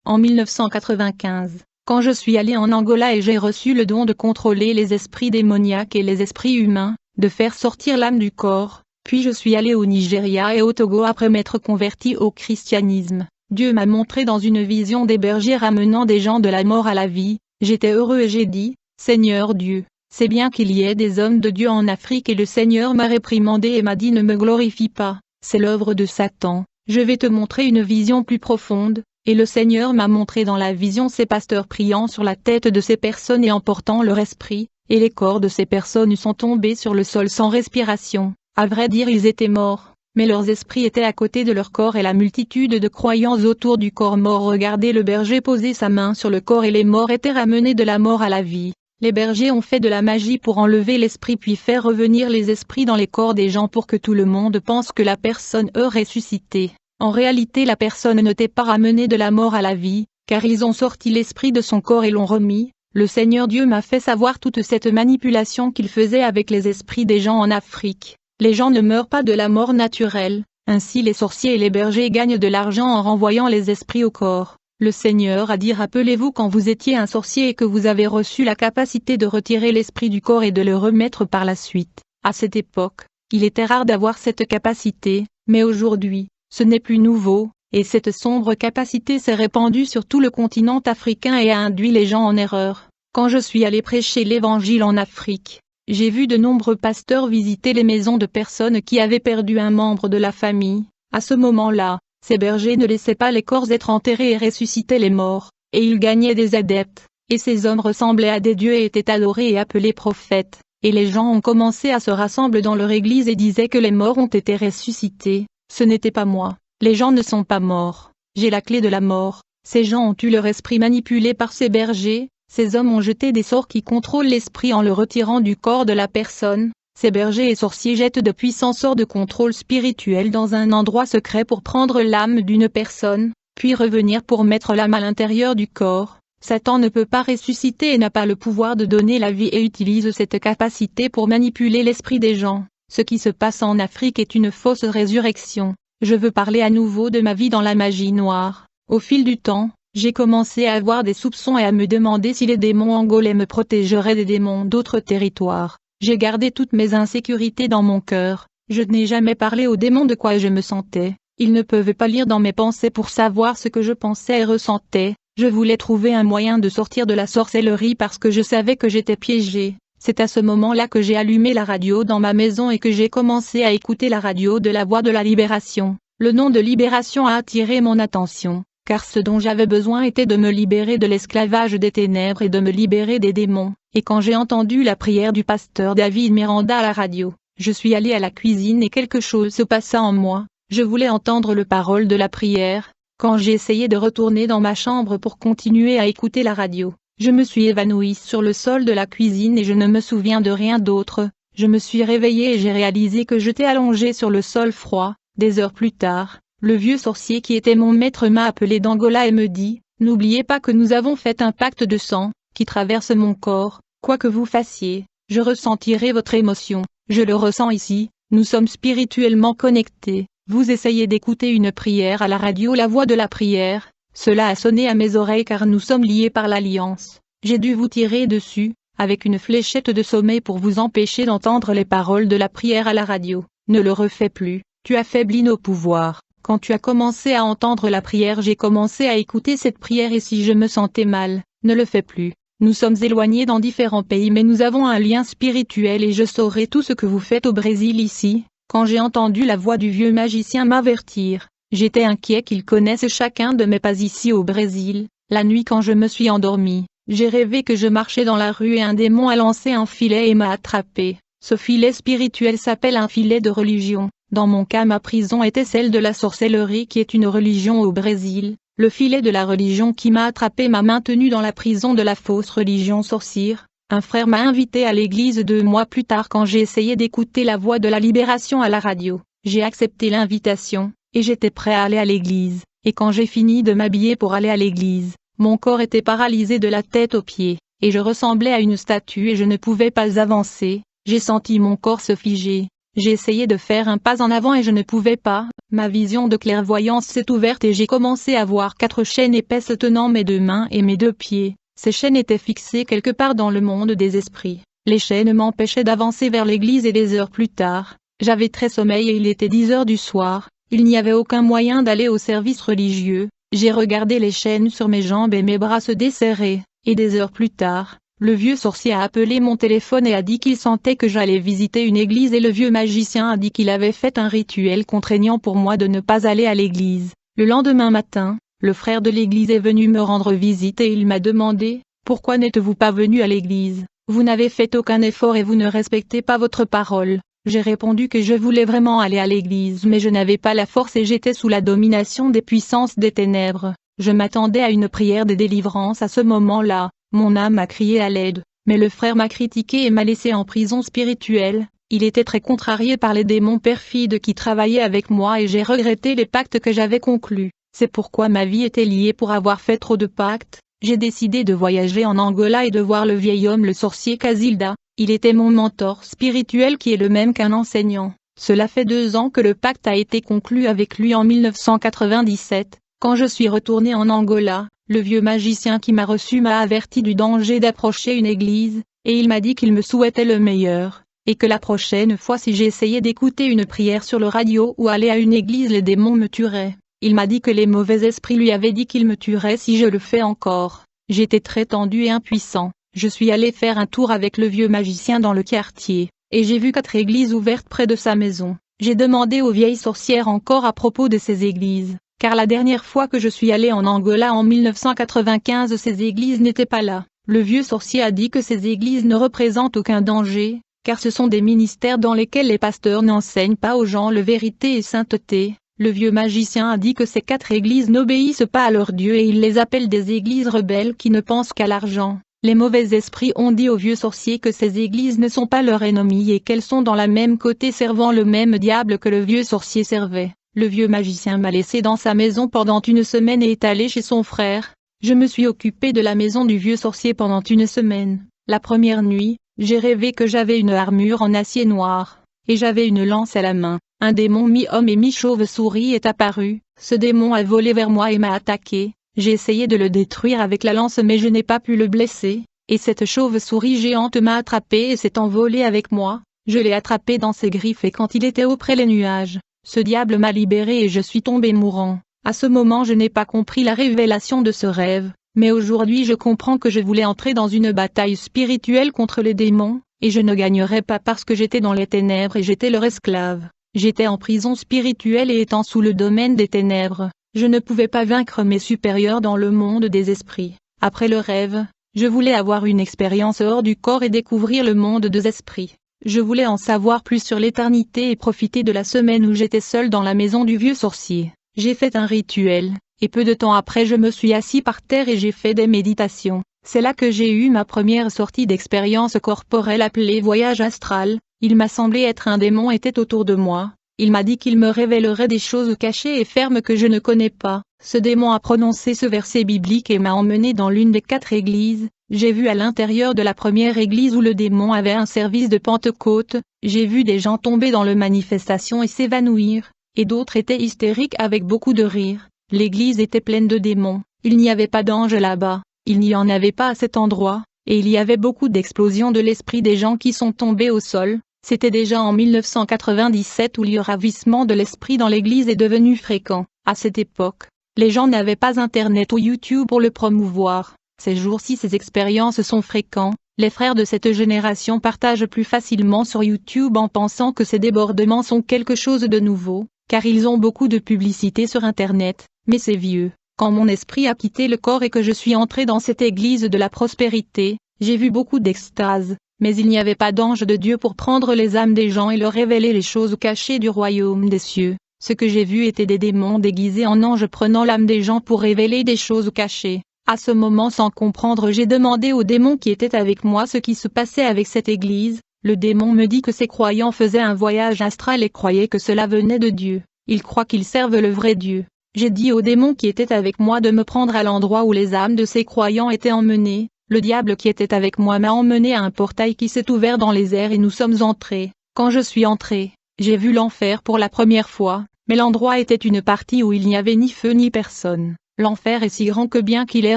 en 1995, quand je suis allé en Angola et j'ai reçu le don de contrôler les esprits démoniaques et les esprits humains, de faire sortir l'âme du corps, puis je suis allé au Nigeria et au Togo après m'être converti au christianisme. Dieu m'a montré dans une vision des bergers ramenant des gens de la mort à la vie. J'étais heureux et j'ai dit, Seigneur Dieu, c'est bien qu'il y ait des hommes de Dieu en Afrique, et le Seigneur m'a réprimandé et m'a dit ne me glorifie pas, c'est l'œuvre de Satan, je vais te montrer une vision plus profonde. Et le Seigneur m'a montré dans la vision ces pasteurs priant sur la tête de ces personnes et emportant leur esprit, et les corps de ces personnes sont tombés sur le sol sans respiration. À vrai dire, ils étaient morts, mais leurs esprits étaient à côté de leur corps et la multitude de croyants autour du corps mort regardaient le berger poser sa main sur le corps et les morts étaient ramenés de la mort à la vie. Les bergers ont fait de la magie pour enlever l'esprit puis faire revenir les esprits dans les corps des gens pour que tout le monde pense que la personne ait ressuscité. En réalité, la personne n'était pas ramenée de la mort à la vie, car ils ont sorti l'esprit de son corps et l'ont remis. Le Seigneur Dieu m'a fait savoir toute cette manipulation qu'il faisait avec les esprits des gens en Afrique. Les gens ne meurent pas de la mort naturelle, ainsi les sorciers et les bergers gagnent de l'argent en renvoyant les esprits au corps. Le Seigneur a dit rappelez-vous quand vous étiez un sorcier et que vous avez reçu la capacité de retirer l'esprit du corps et de le remettre par la suite. À cette époque, il était rare d'avoir cette capacité, mais aujourd'hui, ce n'est plus nouveau, et cette sombre capacité s'est répandue sur tout le continent africain et a induit les gens en erreur. Quand je suis allé prêcher l'évangile en Afrique, j'ai vu de nombreux pasteurs visiter les maisons de personnes qui avaient perdu un membre de la famille. À ce moment-là, ces bergers ne laissaient pas les corps être enterrés et ressuscitaient les morts, et ils gagnaient des adeptes, et ces hommes ressemblaient à des dieux et étaient adorés et appelés prophètes, et les gens ont commencé à se rassembler dans leur église et disaient que les morts ont été ressuscités. Ce n'était pas moi. Les gens ne sont pas morts. J'ai la clé de la mort. Ces gens ont eu leur esprit manipulé par ces bergers. Ces hommes ont jeté des sorts qui contrôlent l'esprit en le retirant du corps de la personne. Ces bergers et sorciers jettent de puissants sorts de contrôle spirituel dans un endroit secret pour prendre l'âme d'une personne, puis revenir pour mettre l'âme à l'intérieur du corps. Satan ne peut pas ressusciter et n'a pas le pouvoir de donner la vie et utilise cette capacité pour manipuler l'esprit des gens. Ce qui se passe en Afrique est une fausse résurrection. Je veux parler à nouveau de ma vie dans la magie noire. Au fil du temps, j'ai commencé à avoir des soupçons et à me demander si les démons angolais me protégeraient des démons d'autres territoires. J'ai gardé toutes mes insécurités dans mon cœur. Je n'ai jamais parlé aux démons de quoi je me sentais. Ils ne peuvent pas lire dans mes pensées pour savoir ce que je pensais et ressentais. Je voulais trouver un moyen de sortir de la sorcellerie parce que je savais que j'étais piégée. C'est à ce moment-là que j'ai allumé la radio dans ma maison et que j'ai commencé à écouter la radio de la Voix de la Libération. Le nom de Libération a attiré mon attention, car ce dont j'avais besoin était de me libérer de l'esclavage des ténèbres et de me libérer des démons. Et quand j'ai entendu la prière du pasteur David Miranda à la radio, je suis allé à la cuisine et quelque chose se passa en moi. Je voulais entendre le parole de la prière. Quand j'ai essayé de retourner dans ma chambre pour continuer à écouter la radio, je me suis évanouie sur le sol de la cuisine et je ne me souviens de rien d'autre. Je me suis réveillée et j'ai réalisé que j'étais allongée sur le sol froid. Des heures plus tard, le vieux sorcier qui était mon maître m'a appelé d'Angola et me dit « N'oubliez pas que nous avons fait un pacte de sang, qui traverse mon corps. Quoi que vous fassiez, je ressentirai votre émotion. Je le ressens ici, nous sommes spirituellement connectés. Vous essayez d'écouter une prière à la radio, la voix de la prière. Cela a sonné à mes oreilles car nous sommes liés par l'alliance. J'ai dû vous tirer dessus, avec une fléchette de sommeil pour vous empêcher d'entendre les paroles de la prière à la radio. Ne le refais plus, tu affaiblis nos pouvoirs. Quand tu as commencé à entendre la prière, j'ai commencé à écouter cette prière et si je me sentais mal, ne le fais plus. Nous sommes éloignés dans différents pays mais nous avons un lien spirituel et je saurai tout ce que vous faites au Brésil ici. Quand j'ai entendu la voix du vieux magicien m'avertir, j'étais inquiet qu'ils connaissent chacun de mes pas ici au Brésil. La nuit quand je me suis endormi, j'ai rêvé que je marchais dans la rue et un démon a lancé un filet et m'a attrapé. Ce filet spirituel s'appelle un filet de religion. Dans mon cas, ma prison était celle de la sorcellerie qui est une religion au Brésil. Le filet de la religion qui m'a attrapé m'a maintenu dans la prison de la fausse religion sorcière. Un frère m'a invité à l'église 2 mois plus tard quand j'ai essayé d'écouter la voix de la libération à la radio. J'ai accepté l'invitation, et j'étais prêt à aller à l'église. Et quand j'ai fini de m'habiller pour aller à l'église, mon corps était paralysé de la tête aux pieds, et je ressemblais à une statue et je ne pouvais pas avancer. J'ai senti mon corps se figer. J'ai essayé de faire un pas en avant et je ne pouvais pas. Ma vision de clairvoyance s'est ouverte et j'ai commencé à voir 4 chaînes épaisses tenant mes 2 mains et mes 2 pieds. Ces chaînes étaient fixées quelque part dans le monde des esprits. Les chaînes m'empêchaient d'avancer vers l'église et des heures plus tard, j'avais très sommeil et il était 10 heures du soir. Il n'y avait aucun moyen d'aller au service religieux. J'ai regardé les chaînes sur mes jambes et mes bras se desserraient, et des heures plus tard, le vieux sorcier a appelé mon téléphone et a dit qu'il sentait que j'allais visiter une église et le vieux magicien a dit qu'il avait fait un rituel contraignant pour moi de ne pas aller à l'église. Le lendemain matin, le frère de l'église est venu me rendre visite et il m'a demandé « Pourquoi n'êtes-vous pas venu à l'église? Vous n'avez fait aucun effort et vous ne respectez pas votre parole. » J'ai répondu que je voulais vraiment aller à l'église mais je n'avais pas la force et j'étais sous la domination des puissances des ténèbres. Je m'attendais à une prière de délivrance à ce moment-là. Mon âme a crié à l'aide, mais le frère m'a critiqué et m'a laissé en prison spirituelle. Il était très contrarié par les démons perfides qui travaillaient avec moi et j'ai regretté les pactes que j'avais conclus. C'est pourquoi ma vie était liée pour avoir fait trop de pactes. J'ai décidé de voyager en Angola et de voir le vieil homme le sorcier Casilda. Il était mon mentor spirituel qui est le même qu'un enseignant. Cela fait 2 ans que le pacte a été conclu avec lui en 1997. Quand je suis retourné en Angola, le vieux magicien qui m'a reçu m'a averti du danger d'approcher une église, et il m'a dit qu'il me souhaitait le meilleur, et que la prochaine fois si j'essayais d'écouter une prière sur le radio ou aller à une église les démons me tueraient. Il m'a dit que les mauvais esprits lui avaient dit qu'il me tuerait si je le fais encore. J'étais très tendu et impuissant. Je suis allé faire un tour avec le vieux magicien dans le quartier, et j'ai vu 4 églises ouvertes près de sa maison. J'ai demandé aux vieilles sorcières encore à propos de ces églises, car la dernière fois que je suis allé en Angola en 1995 ces églises n'étaient pas là. Le vieux sorcier a dit que ces églises ne représentent aucun danger, car ce sont des ministères dans lesquels les pasteurs n'enseignent pas aux gens la vérité et sainteté. Le vieux magicien a dit que ces 4 églises n'obéissent pas à leur Dieu et il les appelle des églises rebelles qui ne pensent qu'à l'argent. Les mauvais esprits ont dit au vieux sorcier que ces églises ne sont pas leurs ennemis et qu'elles sont dans la même côté servant le même diable que le vieux sorcier servait. Le vieux magicien m'a laissé dans sa maison pendant 1 semaine et est allé chez son frère. Je me suis occupé de la maison du vieux sorcier pendant 1 semaine. La première nuit, j'ai rêvé que j'avais une armure en acier noir, et j'avais une lance à la main. Un démon mi-homme et mi-chauve-souris est apparu. Ce démon a volé vers moi et m'a attaqué. J'ai essayé de le détruire avec la lance mais je n'ai pas pu le blesser, et cette chauve-souris géante m'a attrapé et s'est envolée avec moi. Je l'ai attrapé dans ses griffes et quand il était haut près les nuages, ce diable m'a libéré et je suis tombé mourant. À ce moment je n'ai pas compris la révélation de ce rêve, mais aujourd'hui je comprends que je voulais entrer dans une bataille spirituelle contre les démons, et je ne gagnerais pas parce que j'étais dans les ténèbres et j'étais leur esclave. J'étais en prison spirituelle et étant sous le domaine des ténèbres, je ne pouvais pas vaincre mes supérieurs dans le monde des esprits. Après le rêve, je voulais avoir une expérience hors du corps et découvrir le monde des esprits. Je voulais en savoir plus sur l'éternité et profiter de la semaine où j'étais seul dans la maison du vieux sorcier. J'ai fait un rituel, et peu de temps après je me suis assis par terre et j'ai fait des méditations. C'est là que j'ai eu ma première sortie d'expérience corporelle appelée voyage astral. Il m'a semblé être un démon était autour de moi. Il m'a dit qu'il me révélerait des choses cachées et fermes que je ne connais pas. Ce démon a prononcé ce verset biblique et m'a emmené dans l'une des 4 églises. J'ai vu à l'intérieur de la première église où le démon avait un service de Pentecôte. J'ai vu des gens tomber dans la manifestation et s'évanouir, et d'autres étaient hystériques avec beaucoup de rire. L'église était pleine de démons. Il n'y avait pas d'anges là-bas. Il n'y en avait pas à cet endroit, et il y avait beaucoup d'explosions de l'esprit des gens qui sont tombés au sol. C'était déjà en 1997 où le ravissement de l'esprit dans l'église est devenu fréquent. À cette époque, les gens n'avaient pas Internet ou YouTube pour le promouvoir. Ces jours-ci ces expériences sont fréquentes. Les frères de cette génération partagent plus facilement sur YouTube en pensant que ces débordements sont quelque chose de nouveau, car ils ont beaucoup de publicité sur Internet, mais c'est vieux. Quand mon esprit a quitté le corps et que je suis entré dans cette église de la prospérité, j'ai vu beaucoup d'extase. Mais il n'y avait pas d'ange de Dieu pour prendre les âmes des gens et leur révéler les choses cachées du royaume des cieux. Ce que j'ai vu était des démons déguisés en anges prenant l'âme des gens pour révéler des choses cachées. À ce moment sans comprendre j'ai demandé au démon qui était avec moi ce qui se passait avec cette église. Le démon me dit que ces croyants faisaient un voyage astral et croyaient que cela venait de Dieu. Ils croient qu'ils servent le vrai Dieu. J'ai dit au démon qui était avec moi de me prendre à l'endroit où les âmes de ces croyants étaient emmenées. Le diable qui était avec moi m'a emmené à un portail qui s'est ouvert dans les airs et nous sommes entrés. Quand je suis entré, J'ai vu l'enfer pour la première fois, mais l'endroit était une partie où il n'y avait ni feu ni personne. L'enfer est si grand que bien qu'il ait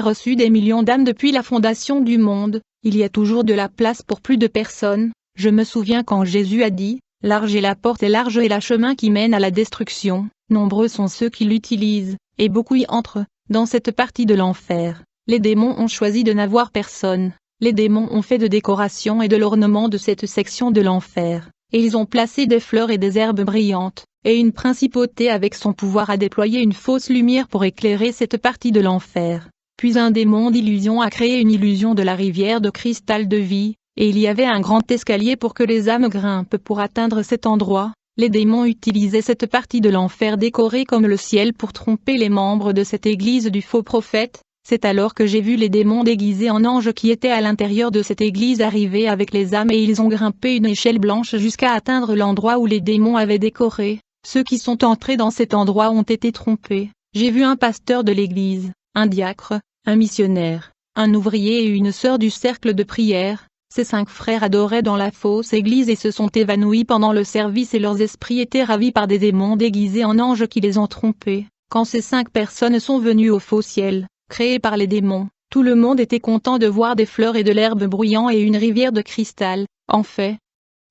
reçu des millions d'âmes depuis la fondation du monde, il y a toujours de la place pour plus de personnes. Je me souviens quand Jésus a dit, « Large est la porte et large est le chemin qui mène à la destruction, nombreux sont ceux qui l'utilisent, et beaucoup y entrent, dans cette partie de l'enfer. » Les démons ont choisi de n'avoir personne. Les démons ont fait de décoration et de l'ornement de cette section de l'enfer, et ils ont placé des fleurs et des herbes brillantes, et une principauté avec son pouvoir a déployé une fausse lumière pour éclairer cette partie de l'enfer. Puis un démon d'illusion a créé une illusion de la rivière de cristal de vie, et il y avait un grand escalier pour que les âmes grimpent pour atteindre cet endroit. Les démons utilisaient cette partie de l'enfer décorée comme le ciel pour tromper les membres de cette église du faux prophète. C'est alors que j'ai vu les démons déguisés en anges qui étaient à l'intérieur de cette église arriver avec les âmes et ils ont grimpé une échelle blanche jusqu'à atteindre l'endroit où les démons avaient décoré. Ceux qui sont entrés dans cet endroit ont été trompés. J'ai vu un pasteur de l'église, un diacre, un missionnaire, un ouvrier et une sœur du cercle de prière. Ces 5 frères adoraient dans la fausse église et se sont évanouis pendant le service et leurs esprits étaient ravis par des démons déguisés en anges qui les ont trompés. Quand ces 5 personnes sont venues au faux ciel, créé par les démons, tout le monde était content de voir des fleurs et de l'herbe bruyant et une rivière de cristal. En fait,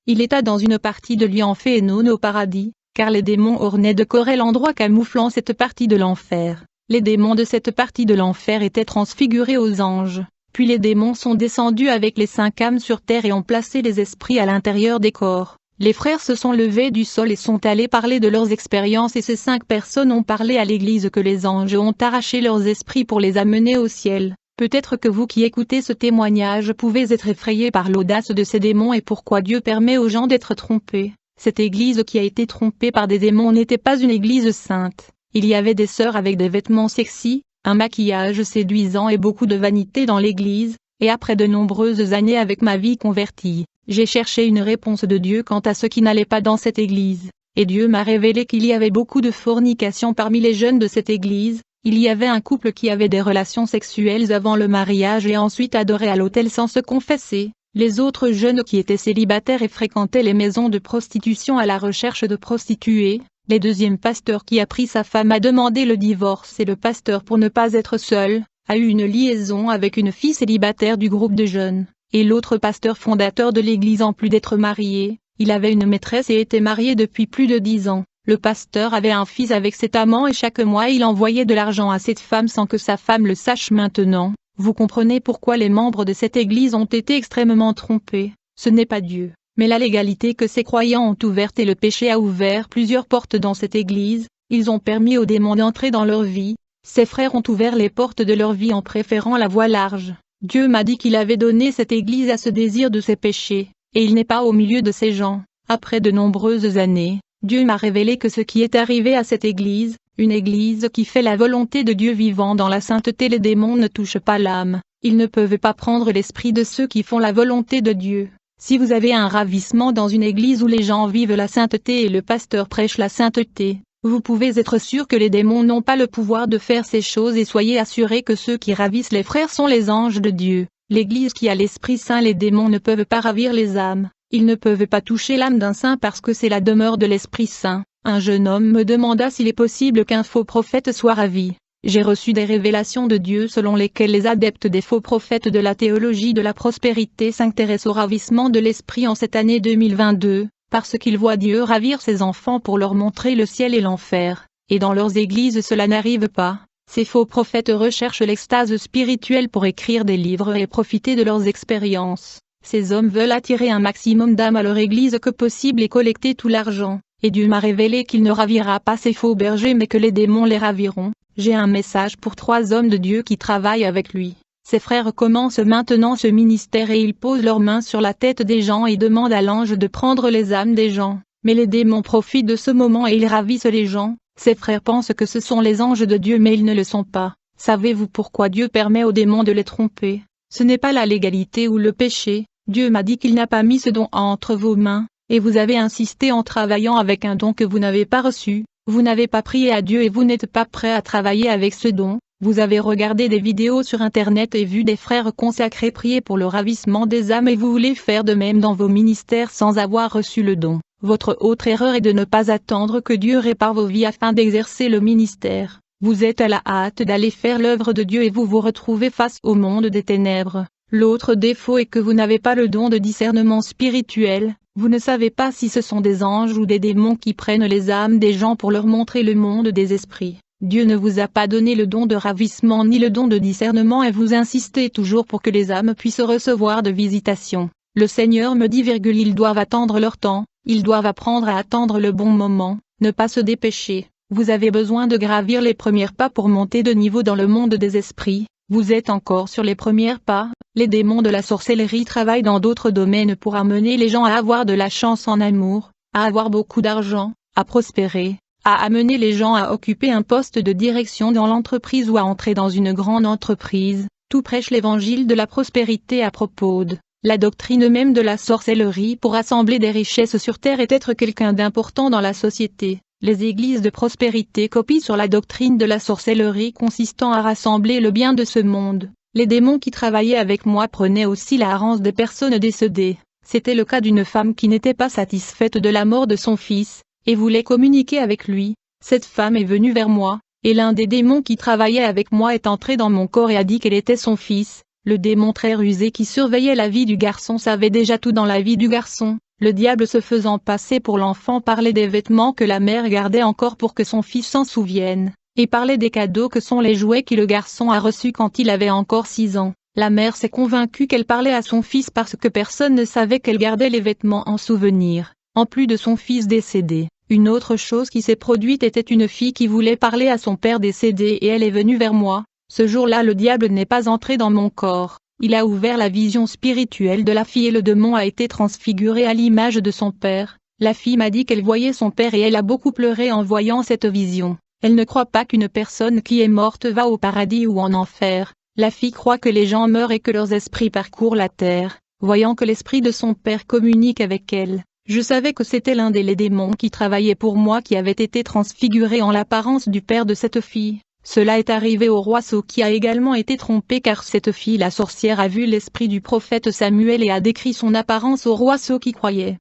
il était dans une partie de lui en fait et non au paradis, car les démons ornaient de corée l'endroit camouflant cette partie de l'enfer. Les démons de cette partie de l'enfer étaient transfigurés aux anges, puis les démons sont descendus avec les 5 âmes sur terre et ont placé les esprits à l'intérieur des corps. Les frères se sont levés du sol et sont allés parler de leurs expériences et ces 5 personnes ont parlé à l'église que les anges ont arraché leurs esprits pour les amener au ciel. Peut-être que vous qui écoutez ce témoignage pouvez être effrayés par l'audace de ces démons et pourquoi Dieu permet aux gens d'être trompés. Cette église qui a été trompée par des démons n'était pas une église sainte. Il y avait des sœurs avec des vêtements sexy, un maquillage séduisant et beaucoup de vanité dans l'église, et après de nombreuses années avec ma vie convertie, j'ai cherché une réponse de Dieu quant à ce qui n'allait pas dans cette église, et Dieu m'a révélé qu'il y avait beaucoup de fornication parmi les jeunes de cette église. Il y avait un couple qui avait des relations sexuelles avant le mariage et ensuite adorait à l'autel sans se confesser. Les autres jeunes qui étaient célibataires et fréquentaient les maisons de prostitution à la recherche de prostituées. Le deuxième pasteur qui a pris sa femme a demandé le divorce et le pasteur pour ne pas être seul, a eu une liaison avec une fille célibataire du groupe de jeunes. Et l'autre pasteur fondateur de l'église en plus d'être marié, il avait une maîtresse et était marié depuis plus de 10 ans. Le pasteur avait un fils avec cet amant et chaque mois il envoyait de l'argent à cette femme sans que sa femme le sache maintenant. Vous comprenez pourquoi les membres de cette église ont été extrêmement trompés. Ce n'est pas Dieu, mais la légalité que ces croyants ont ouverte et le péché a ouvert plusieurs portes dans cette église. Ils ont permis aux démons d'entrer dans leur vie. Ces frères ont ouvert les portes de leur vie en préférant la voie large. Dieu m'a dit qu'il avait donné cette église à ce désir de ses péchés, et il n'est pas au milieu de ces gens. Après de nombreuses années, Dieu m'a révélé que ce qui est arrivé à cette église, une église qui fait la volonté de Dieu vivant dans la sainteté, les démons ne touchent pas l'âme, ils ne peuvent pas prendre l'esprit de ceux qui font la volonté de Dieu. Si vous avez un ravissement dans une église où les gens vivent la sainteté et le pasteur prêche la sainteté, vous pouvez être sûr que les démons n'ont pas le pouvoir de faire ces choses et soyez assurés que ceux qui ravissent les frères sont les anges de Dieu. L'église qui a l'Esprit Saint, les démons ne peuvent pas ravir les âmes. Ils ne peuvent pas toucher l'âme d'un saint parce que c'est la demeure de l'Esprit Saint. Un jeune homme me demanda s'il est possible qu'un faux prophète soit ravi. J'ai reçu des révélations de Dieu selon lesquelles les adeptes des faux prophètes de la théologie de la prospérité s'intéressent au ravissement de l'esprit en cette année 2022, parce qu'ils voient Dieu ravir ses enfants pour leur montrer le ciel et l'enfer. Et dans leurs églises cela n'arrive pas. Ces faux prophètes recherchent l'extase spirituelle pour écrire des livres et profiter de leurs expériences. Ces hommes veulent attirer un maximum d'âmes à leur église que possible et collecter tout l'argent. Et Dieu m'a révélé qu'il ne ravira pas ces faux bergers mais que les démons les raviront. J'ai un message pour 3 hommes de Dieu qui travaillent avec lui. Ces frères commencent maintenant ce ministère et ils posent leurs mains sur la tête des gens et demandent à l'ange de prendre les âmes des gens. Mais les démons profitent de ce moment et ils ravissent les gens. Ces frères pensent que ce sont les anges de Dieu mais ils ne le sont pas. Savez-vous pourquoi Dieu permet aux démons de les tromper? Ce n'est pas la légalité ou le péché. Dieu m'a dit qu'il n'a pas mis ce don entre vos mains, et vous avez insisté en travaillant avec un don que vous n'avez pas reçu. Vous n'avez pas prié à Dieu et vous n'êtes pas prêt à travailler avec ce don. Vous avez regardé des vidéos sur internet et vu des frères consacrés prier pour le ravissement des âmes et vous voulez faire de même dans vos ministères sans avoir reçu le don. Votre autre erreur est de ne pas attendre que Dieu répare vos vies afin d'exercer le ministère. Vous êtes à la hâte d'aller faire l'œuvre de Dieu et vous vous retrouvez face au monde des ténèbres. L'autre défaut est que vous n'avez pas le don de discernement spirituel, vous ne savez pas si ce sont des anges ou des démons qui prennent les âmes des gens pour leur montrer le monde des esprits. Dieu ne vous a pas donné le don de ravissement ni le don de discernement et vous insistez toujours pour que les âmes puissent recevoir de visitations. Le Seigneur me dit ils doivent attendre leur temps, ils doivent apprendre à attendre le bon moment, ne pas se dépêcher. Vous avez besoin de gravir les premiers pas pour monter de niveau dans le monde des esprits. Vous êtes encore sur les premiers pas, les démons de la sorcellerie travaillent dans d'autres domaines pour amener les gens à avoir de la chance en amour, à avoir beaucoup d'argent, à prospérer, à amener les gens à occuper un poste de direction dans l'entreprise ou à entrer dans une grande entreprise. Tout prêche l'évangile de la prospérité à propos de la doctrine même de la sorcellerie pour rassembler des richesses sur terre et être quelqu'un d'important dans la société. Les églises de prospérité copient sur la doctrine de la sorcellerie consistant à rassembler le bien de ce monde. Les démons qui travaillaient avec moi prenaient aussi la rance des personnes décédées. C'était le cas d'une femme qui n'était pas satisfaite de la mort de son fils, et voulait communiquer avec lui. Cette femme est venue vers moi, et l'un des démons qui travaillait avec moi est entré dans mon corps et a dit qu'elle était son fils. Le démon très rusé qui surveillait la vie du garçon savait déjà tout dans la vie du garçon. Le diable se faisant passer pour l'enfant parlait des vêtements que la mère gardait encore pour que son fils s'en souvienne, et parlait des cadeaux que sont les jouets que le garçon a reçus quand il avait encore 6 ans. La mère s'est convaincue qu'elle parlait à son fils parce que personne ne savait qu'elle gardait les vêtements en souvenir, en plus de son fils décédé. Une autre chose qui s'est produite était une fille qui voulait parler à son père décédé et elle est venue vers moi. Ce jour-là le diable n'est pas entré dans mon corps. Il a ouvert la vision spirituelle de la fille et le démon a été transfiguré à l'image de son père. La fille m'a dit qu'elle voyait son père et elle a beaucoup pleuré en voyant cette vision. Elle ne croit pas qu'une personne qui est morte va au paradis ou en enfer. La fille croit que les gens meurent et que leurs esprits parcourent la terre. Voyant que l'esprit de son père communique avec elle, je savais que c'était l'un des démons qui travaillait pour moi qui avait été transfiguré en l'apparence du père de cette fille. Cela est arrivé au roi Saul qui a également été trompé car cette fille la sorcière a vu l'esprit du prophète Samuel et a décrit son apparence au roi Saul qui croyait.